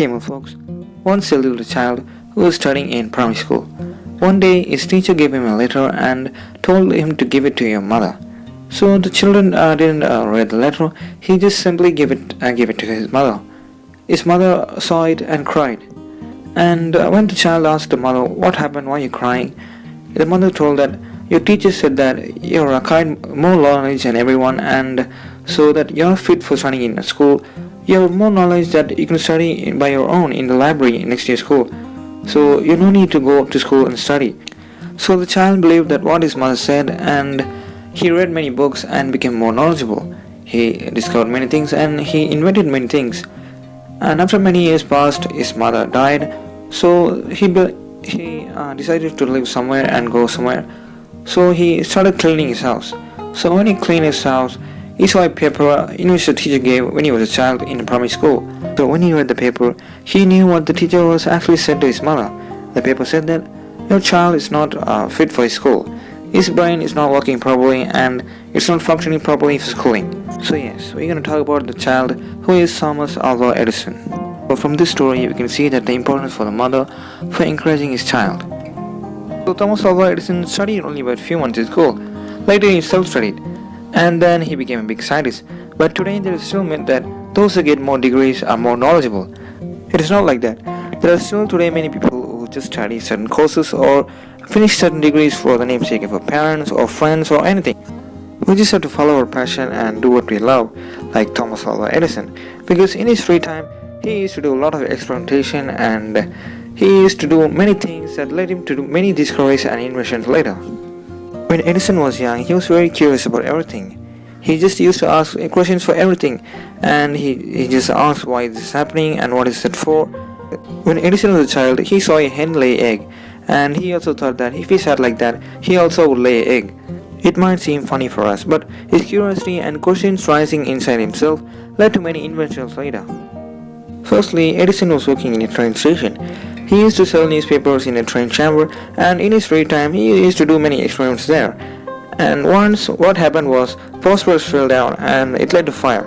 Tamil folks. Once a little child who was studying in primary school. One day his teacher gave him a letter and told him to give it to your mother. So the children didn't read the letter. He just simply gave it to his mother. His mother saw it and cried. And when the child asked the mother, "What happened? Why are you crying?" the mother told that your teacher said that you're acquired more knowledge than everyone, and so that you're fit for studying in a school. You have more knowledge that you can study by your own in the library next to your school. So you no need to go to school and study. So the child believed that what his mother said, and he read many books and became more knowledgeable. He discovered many things and he invented many things. And after many years passed, his mother died. So he decided to live somewhere and go somewhere. So he started cleaning his house. So when he cleaned his house, he saw a paper in which the teacher gave when he was a child in primary school. So when he read the paper, he knew what the teacher was actually said to his mother. The paper said that your child is not fit for his school. His brain is not working properly and it's not functioning properly for schooling. So yes, we're going to talk about the child who is Thomas Alva Edison. So from this story, we can see that the importance for the mother for encouraging his child. So Thomas Alva Edison studied only about a few months in school. Later he self-studied. And then he became a big scientist. But today there is still myth that those who get more degrees are more knowledgeable. It is not like that. There are still today many people who just study certain courses or finish certain degrees for the namesake of our parents or friends or anything. We just have to follow our passion and do what we love, like Thomas Alva Edison. Because in his free time, he used to do a lot of experimentation and he used to do many things that led him to do many discoveries and inventions later. When Edison was young, he was very curious about everything. He just used to ask questions for everything, and he just asked why this is happening and what is it for. When Edison was a child, he saw a hen lay egg, and he also thought that if he sat like that, he also would lay an egg. It might seem funny for us, but his curiosity and questions rising inside himself led to many inventions later. Firstly, Edison was working in a train station. He used to sell newspapers in a train chamber, and in his free time he used to do many experiments there. And once what happened was phosphorus fell down and it led to fire.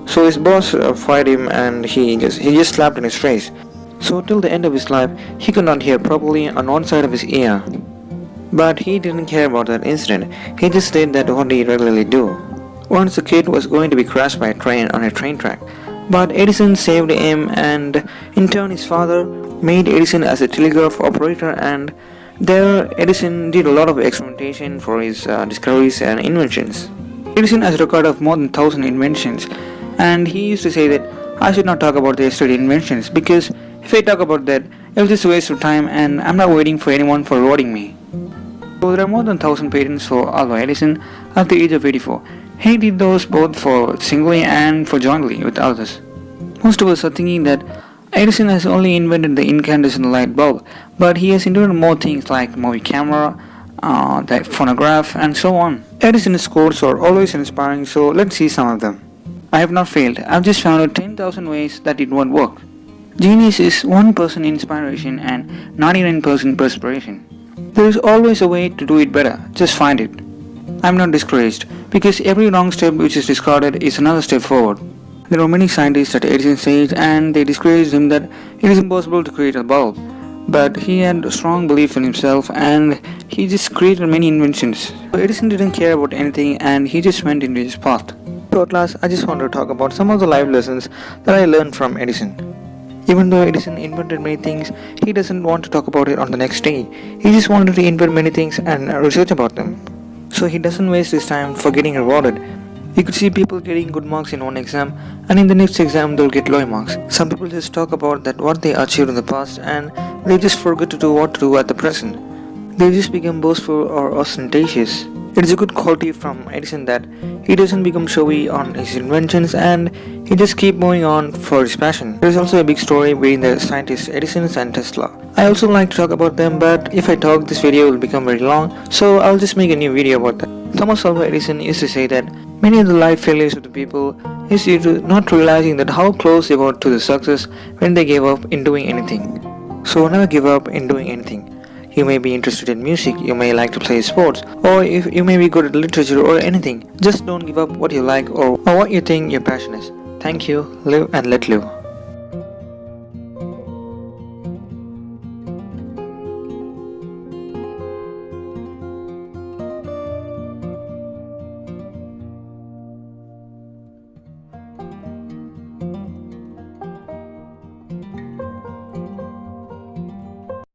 So his boss fired him and he just slapped in his face. So till the end of his life he could not hear properly on one side of his ear. But he didn't care about that incident. He just did that what he regularly do. Once a kid was going to be crushed by a train on a train track. But Edison saved him, and in turn his father made Edison as a telegraph operator, and there Edison did a lot of experimentation for his discoveries and inventions. Edison has a record of more than 1,000 inventions, and he used to say that I should not talk about the yesterday inventions because if I talk about that, it will just waste of time and I'm not waiting for anyone for rewarding me. So there are more than 1,000 patents for Alva Edison at the age of 84. He did those both for singly and for jointly with others. Most of us are thinking that Edison has only invented the incandescent light bulb, but he has invented more things like movie camera, the phonograph, and so on. Edison's quotes are always inspiring, so let's see some of them. I have not failed. I've just found out 10,000 ways that it won't work. Genius is 1% inspiration and 99% perspiration. There is always a way to do it better. Just find it. I'm not discouraged because every wrong step which is discarded is another step forward. There were many scientists at Edison's age and they discouraged him that it is impossible to create a bulb. But he had a strong belief in himself and he just created many inventions. So Edison didn't care about anything and he just went into his path. So at last, I just want to talk about some of the life lessons that I learned from Edison. Even though Edison invented many things, he doesn't want to talk about it on the next day. He just wanted to invent many things and research about them. So he doesn't waste his time for getting rewarded. You could see people getting good marks in one exam and in the next exam they'll get low marks. Some people just talk about that what they achieved in the past and they just forget to do what to do at the present. They just become boastful or ostentatious. It is a good quality from Edison that he doesn't become showy on his inventions and he just keep moving on for his passion. There is also a big story between the scientists Edison and Tesla. I also like to talk about them, but if I talk, this video will become very long, so I'll just make a new video about that. Thomas Alva Edison used to say that many of the life failures of the people is due to not realizing that how close they were to the success when they gave up in doing anything. So never give up in doing anything. You may be interested in music, you may like to play sports, or if you may be good at literature or anything. Just don't give up what you like or what you think your passion is. Thank you. Live and let live.